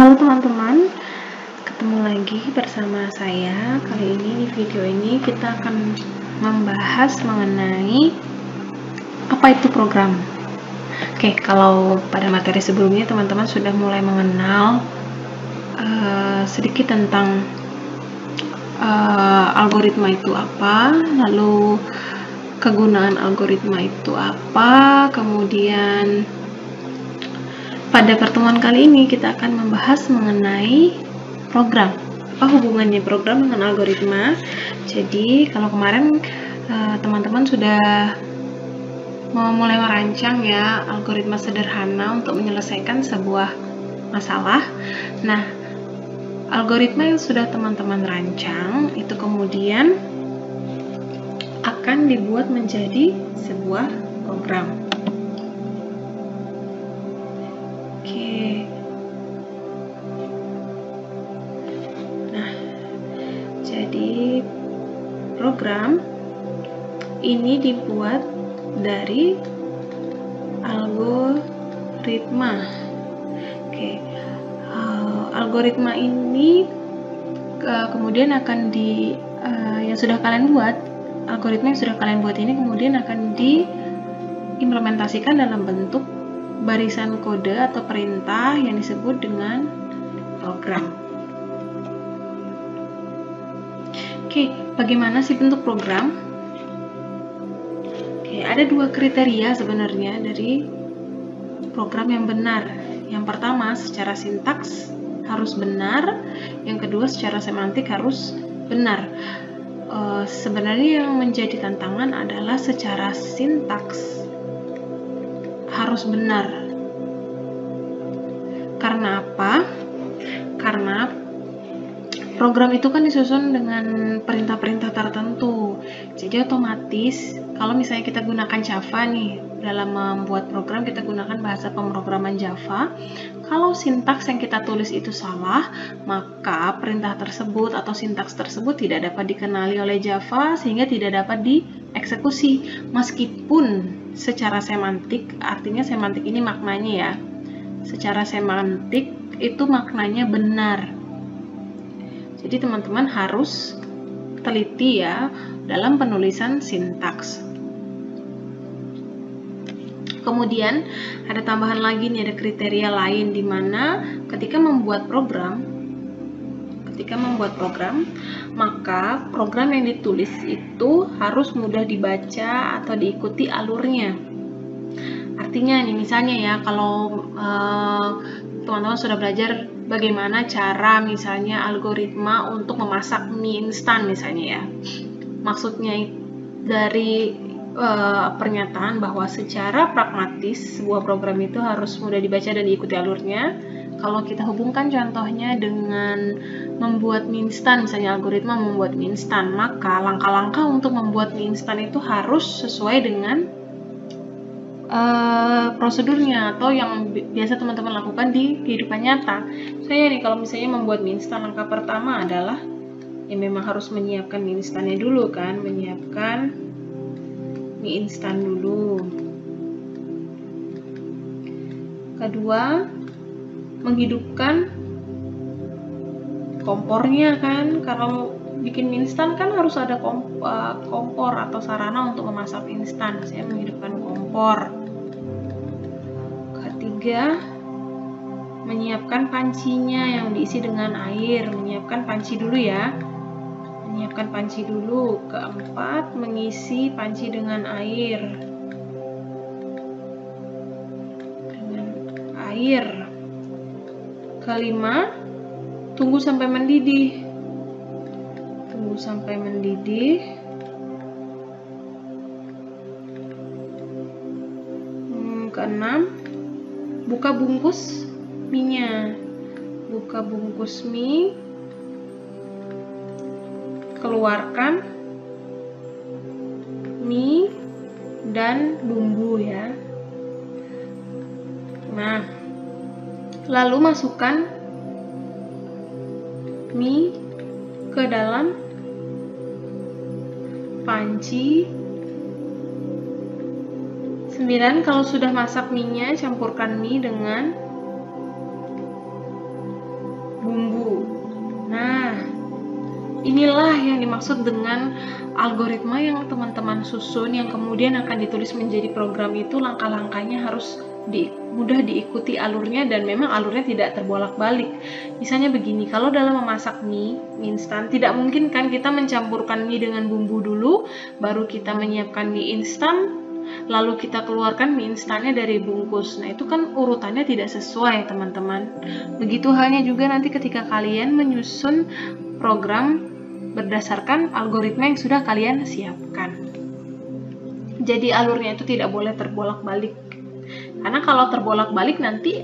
Halo teman-teman, ketemu lagi bersama saya. Kali ini di video ini kita akan membahas mengenai apa itu program. Oke, kalau pada materi sebelumnya teman-teman sudah mulai mengenal sedikit tentang algoritma itu apa, lalu kegunaan algoritma itu apa, kemudian pada pertemuan kali ini kita akan membahas mengenai program. Apa hubungannya program dengan algoritma? Jadi kalau kemarin teman-teman sudah mulai merancang ya algoritma sederhana untuk menyelesaikan sebuah masalah. Nah, algoritma yang sudah teman-teman rancang itu kemudian akan dibuat menjadi sebuah program. Oke. Nah, jadi program ini dibuat dari algoritma. Oke. Algoritma ini kemudian akan yang sudah kalian buat, algoritma yang sudah kalian buat ini kemudian akan diimplementasikan dalam bentuk barisan kode atau perintah yang disebut dengan program. Oke, bagaimana sih bentuk program? Oke, ada dua kriteria sebenarnya dari program yang benar. Yang pertama, secara sintaks harus benar. Yang kedua, secara semantik harus benar. Sebenarnya yang menjadi tantangan adalah secara sintaks harus benar. Karena apa? Karena program itu kan disusun dengan perintah-perintah tertentu. Jadi otomatis kalau misalnya kita gunakan Java nih, dalam membuat program kita gunakan bahasa pemrograman Java. Kalau sintaks yang kita tulis itu salah, maka perintah tersebut atau sintaks tersebut tidak dapat dikenali oleh Java sehingga tidak dapat dieksekusi. Meskipun secara semantik, artinya semantik ini maknanya ya. Secara semantik itu maknanya benar. Jadi teman-teman harus teliti ya dalam penulisan sintaks. Kemudian ada tambahan lagi nih, ada kriteria lain di mana ketika membuat program, maka program yang ditulis itu harus mudah dibaca atau diikuti alurnya. Artinya nih misalnya ya, kalau teman-teman sudah belajar bagaimana cara misalnya algoritma untuk memasak mie instan misalnya ya. Maksudnya dari pernyataan bahwa secara pragmatis sebuah program itu harus mudah dibaca dan diikuti alurnya. Kalau kita hubungkan contohnya dengan membuat mie instan, misalnya algoritma membuat mie instan, maka langkah-langkah untuk membuat mie instan itu harus sesuai dengan prosedurnya atau yang biasa teman-teman lakukan di kehidupan nyata. Saya nih kalau misalnya membuat mie instan, langkah pertama adalah ya memang harus menyiapkan mie instannya dulu kan, menyiapkan mie instan dulu. Kedua, menghidupkan kompornya kan, kalau bikin mie instan kan harus ada kompor atau sarana untuk memasak instan. Saya menghidupkan kompor. Ketiga, menyiapkan pancinya yang diisi dengan air. Menyiapkan panci dulu ya. Menyiapkan panci dulu. Keempat, mengisi panci dengan air. Kelima, tunggu sampai mendidih. Keenam, buka bungkus mie-nya. Buka bungkus mie. Keluarkan mie dan bumbu ya. Nah, lalu masukkan mie ke dalam panci. 9, kalau sudah masak mie-nya, campurkan mie dengan Inilah yang dimaksud dengan algoritma yang teman-teman susun yang kemudian akan ditulis menjadi program itu. Langkah-langkahnya harus mudah diikuti alurnya, dan memang alurnya tidak terbolak-balik. Misalnya begini, kalau dalam memasak mie instan, tidak mungkin kan kita mencampurkan mie dengan bumbu dulu, baru kita menyiapkan mie instan, lalu kita keluarkan mie instannya dari bungkus. Nah, itu kan urutannya tidak sesuai, teman-teman. Begitu halnya juga nanti ketika kalian menyusun program berdasarkan algoritma yang sudah kalian siapkan. Jadi alurnya itu tidak boleh terbolak-balik. Karena kalau terbolak-balik nanti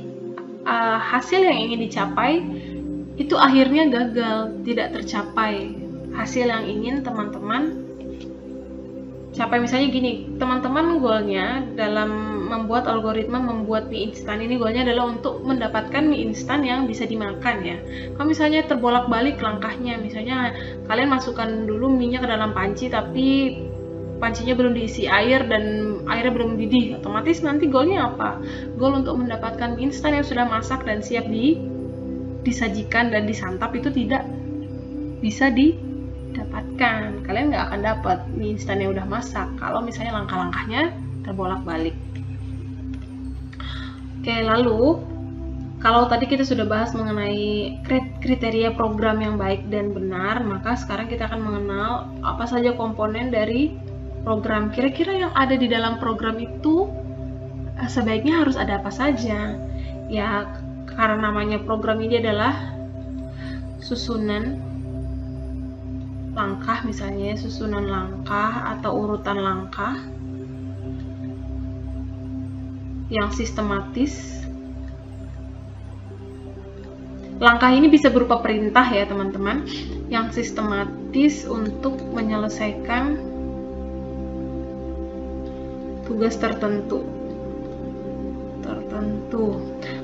hasil yang ingin dicapai itu akhirnya gagal, tidak tercapai. Hasil yang ingin teman-teman capai, misalnya gini, teman-teman goalnya dalam membuat algoritma membuat mie instan ini, goalnya adalah untuk mendapatkan mie instan yang bisa dimakan ya. Kalau misalnya terbolak-balik langkahnya, misalnya kalian masukkan dulu minyak ke dalam panci tapi pancinya belum diisi air dan airnya belum mendidih, otomatis nanti goalnya apa? Goal untuk mendapatkan mie instan yang sudah masak dan siap disajikan dan disantap itu tidak bisa didapatkan. Kalian nggak akan dapat mie instan yang udah masak kalau misalnya langkah-langkahnya terbolak-balik. Oke, lalu kalau tadi kita sudah bahas mengenai kriteria program yang baik dan benar, maka sekarang kita akan mengenal apa saja komponen dari program. Kira-kira yang ada di dalam program itu sebaiknya harus ada apa saja? Ya, karena namanya program ini adalah susunan langkah, misalnya susunan langkah atau urutan langkah yang sistematis. Langkah ini bisa berupa perintah ya teman-teman, yang sistematis untuk menyelesaikan tugas tertentu.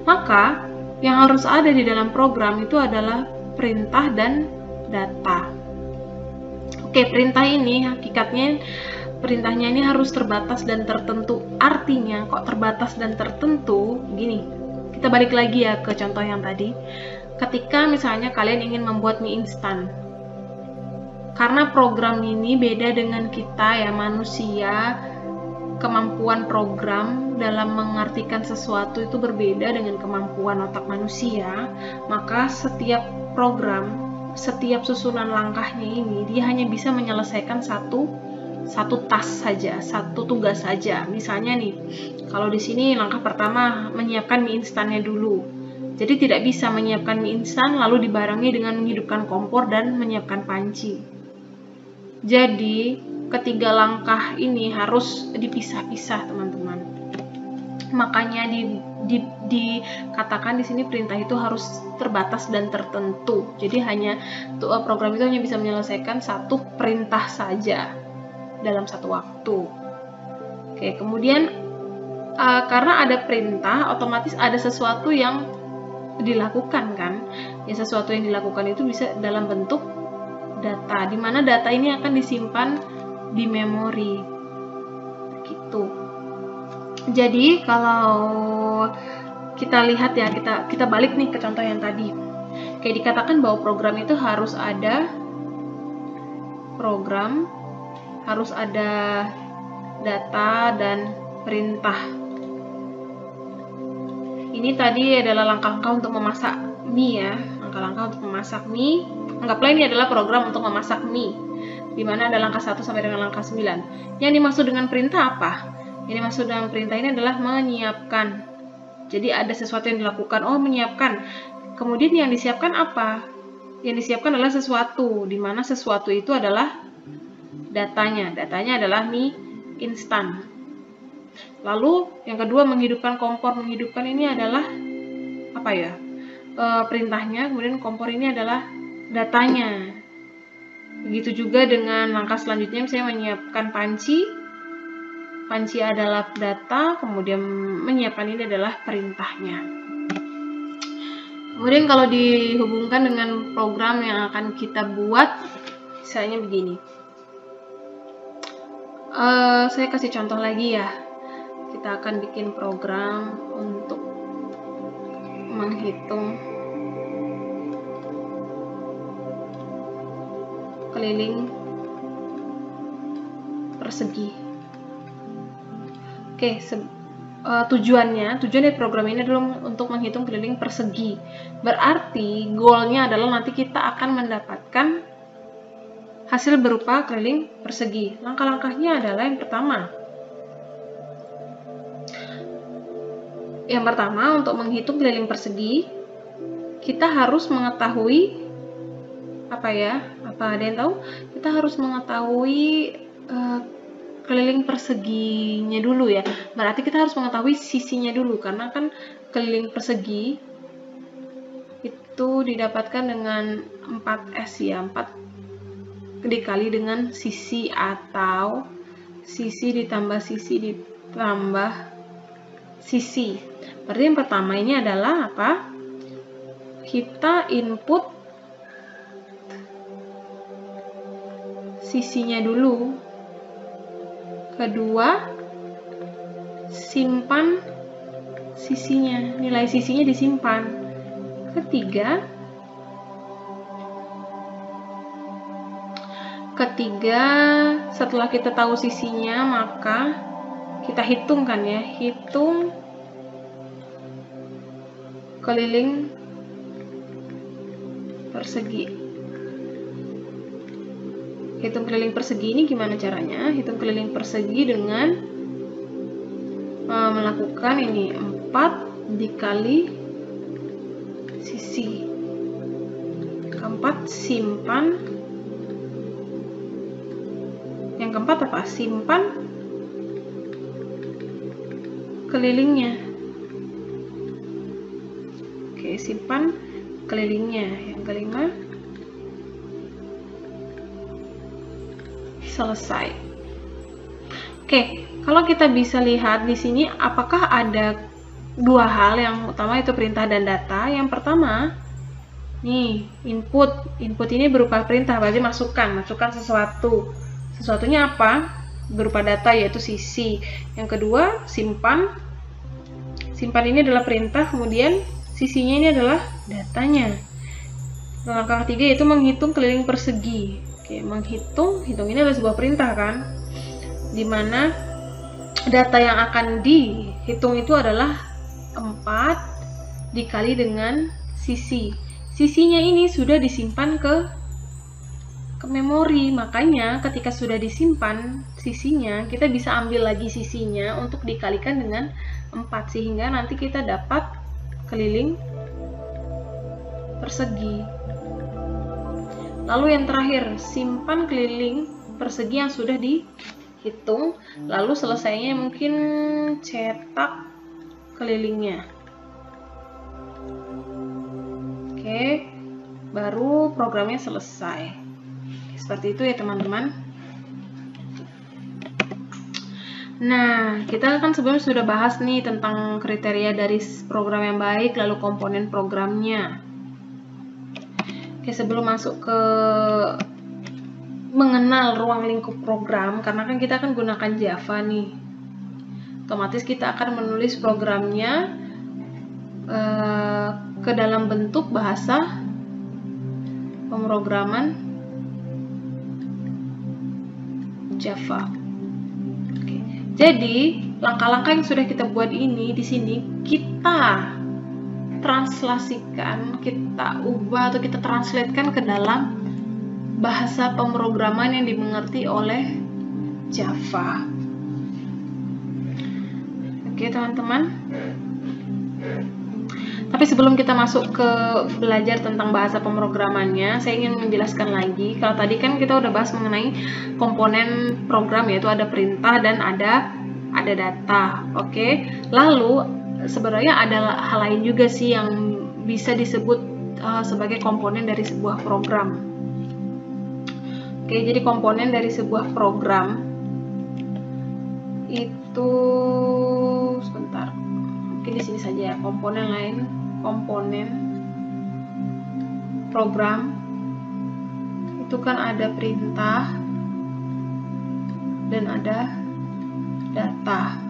Maka yang harus ada di dalam program itu adalah perintah dan data. Oke, perintah ini hakikatnya perintahnya ini harus terbatas dan tertentu. Artinya kok terbatas dan tertentu? Gini, kita balik lagi ya ke contoh yang tadi. Ketika misalnya kalian ingin membuat mie instan, karena program ini beda dengan kita ya manusia, kemampuan program dalam mengartikan sesuatu itu berbeda dengan kemampuan otak manusia, maka setiap program, setiap susunan langkahnya ini dia hanya bisa menyelesaikan satu task saja, satu tugas saja. Misalnya nih, kalau di sini langkah pertama menyiapkan mie instannya dulu. Jadi tidak bisa menyiapkan mie instan lalu dibarengi dengan menghidupkan kompor dan menyiapkan panci. Jadi ketiga langkah ini harus dipisah-pisah, teman-teman. Makanya dikatakan di sini perintah itu harus terbatas dan tertentu. Jadi program itu hanya bisa menyelesaikan satu perintah saja dalam satu waktu. Oke, kemudian karena ada perintah, otomatis ada sesuatu yang dilakukan kan. Ya, sesuatu yang dilakukan itu bisa dalam bentuk data, di mana data ini akan disimpan di memori. Begitu. Jadi kalau kita lihat ya, kita balik nih ke contoh yang tadi. Kayak dikatakan bahwa program itu harus ada program, harus ada data dan perintah. Ini tadi adalah langkah-langkah untuk memasak mie ya, langkah-langkah untuk memasak mie. Anggaplah ini adalah program untuk memasak mie, di mana ada langkah 1 sampai dengan langkah 9. Yang dimaksud dengan perintah apa? Yang dimaksud dengan perintah ini adalah menyiapkan. Jadi ada sesuatu yang dilakukan, menyiapkan. Kemudian yang disiapkan apa? Yang disiapkan adalah sesuatu, di mana sesuatu itu adalah datanya. Datanya adalah mie instan. Lalu yang kedua menghidupkan kompor. Menghidupkan ini adalah apa ya? Perintahnya. Kemudian kompor ini adalah datanya. Begitu juga dengan langkah selanjutnya, saya menyiapkan panci. Panci adalah data, kemudian menyiapkan ini adalah perintahnya. Kemudian kalau dihubungkan dengan program yang akan kita buat, misalnya begini. Saya kasih contoh lagi ya. Kita akan bikin program untuk menghitung keliling persegi. Oke, tujuan dari program ini adalah untuk menghitung keliling persegi. Berarti goalnya adalah nanti kita akan mendapatkan hasil berupa keliling persegi. Langkah-langkahnya adalah yang pertama untuk menghitung keliling persegi, kita harus mengetahui apa ada yang tahu? Kita harus mengetahui keliling perseginya dulu ya. Berarti kita harus mengetahui sisinya dulu, karena kan keliling persegi itu didapatkan dengan 4S ya, 4 dikali dengan sisi atau sisi ditambah sisi ditambah sisi. Berarti yang pertama ini adalah apa? Kita input sisinya dulu. Kedua, simpan sisinya, nilai sisinya disimpan. Ketiga, setelah kita tahu sisinya, maka kita hitung keliling persegi. Hitung keliling persegi ini gimana caranya? Hitung keliling persegi dengan melakukan ini 4 dikali sisi. Keempat, simpan. Yang keempat apa? Simpan kelilingnya. Oke, simpan kelilingnya. Yang kelima, selesai. Oke, kalau kita bisa lihat di sini, apakah ada dua hal yang utama, itu perintah dan data. Yang pertama, nih input ini berupa perintah, berarti masukkan sesuatu. Sesuatunya apa? Berupa data, yaitu sisi. Yang kedua, simpan ini adalah perintah, kemudian sisinya ini adalah datanya. Langkah ketiga yaitu menghitung keliling persegi. Oke, hitung ini adalah sebuah perintah kan, dimana data yang akan dihitung itu adalah 4 dikali dengan sisi. Sisinya ini sudah disimpan ke memori, makanya ketika sudah disimpan sisinya, kita bisa ambil lagi sisinya untuk dikalikan dengan 4, sehingga nanti kita dapat keliling persegi. Lalu yang terakhir, simpan keliling persegi yang sudah dihitung, lalu selesainya mungkin cetak kelilingnya. Oke, baru programnya selesai. Seperti itu ya teman-teman. Nah, kita kan sebelumnya sudah bahas nih tentang kriteria dari program yang baik, lalu komponen programnya. Oke, sebelum masuk ke mengenal ruang lingkup program, karena kan kita akan gunakan Java nih, otomatis kita akan menulis programnya ke dalam bentuk bahasa pemrograman Java. Oke. Jadi langkah-langkah yang sudah kita buat ini di sini kita translasikan, kita ubah atau kita translatekan ke dalam bahasa pemrograman yang dimengerti oleh Java. Oke teman-teman. Tapi sebelum kita masuk ke belajar tentang bahasa pemrogramannya, saya ingin menjelaskan lagi. Kalau tadi kan kita udah bahas mengenai komponen program, yaitu ada perintah dan ada data. Oke. Lalu sebenarnya ada hal lain juga sih yang bisa disebut sebagai komponen dari sebuah program. Oke, jadi komponen dari sebuah program itu, sebentar, mungkin di sini saja ya, komponen program itu kan ada perintah dan ada data.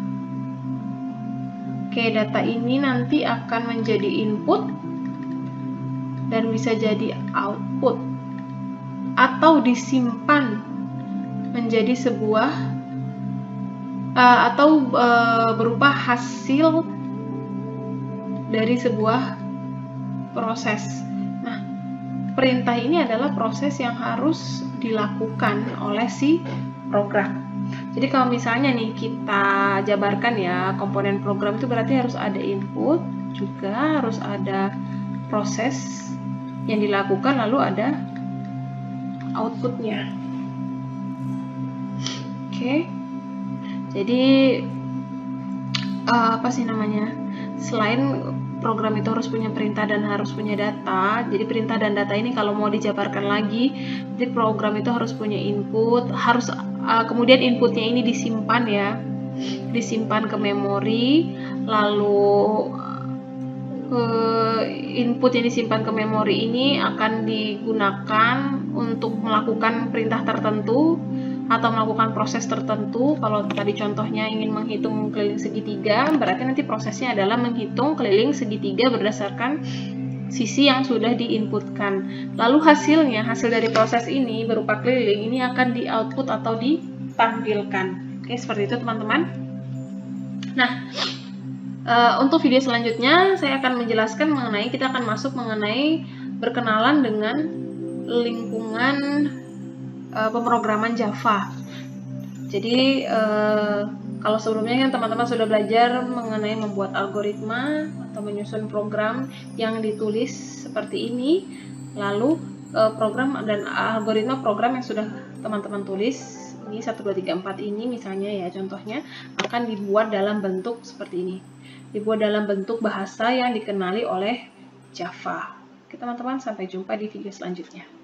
Oke, data ini nanti akan menjadi input dan bisa jadi output. atau disimpan menjadi sebuah berupa hasil dari sebuah proses. Nah, perintah ini adalah proses yang harus dilakukan oleh si program. Jadi kalau misalnya nih kita jabarkan ya, komponen program itu berarti harus ada input, juga harus ada proses yang dilakukan, lalu ada outputnya. Oke. Jadi selain program itu harus punya perintah dan harus punya data, jadi perintah dan data ini kalau mau dijabarkan lagi, jadi program itu harus punya input, harus kemudian inputnya ini disimpan ya, disimpan ke memori, lalu input yang disimpan ke memori ini akan digunakan untuk melakukan perintah tertentu atau melakukan proses tertentu. Kalau tadi contohnya ingin menghitung keliling segitiga, berarti nanti prosesnya adalah menghitung keliling segitiga berdasarkan sisi yang sudah diinputkan. Lalu hasilnya, hasil dari proses ini berupa keliling, ini akan di output atau ditampilkan. Oke, seperti itu teman-teman. Nah, untuk video selanjutnya saya akan menjelaskan mengenai, kita akan masuk mengenai berkenalan dengan lingkungan pemrograman Java. Jadi kalau sebelumnya kan teman-teman sudah belajar mengenai membuat algoritma atau menyusun program yang ditulis seperti ini, lalu program dan algoritma program yang sudah teman-teman tulis ini 1, 2, 3, 4 ini misalnya ya, contohnya akan dibuat dalam bentuk seperti ini, dibuat dalam bentuk bahasa yang dikenali oleh Java. Oke teman-teman, sampai jumpa di video selanjutnya.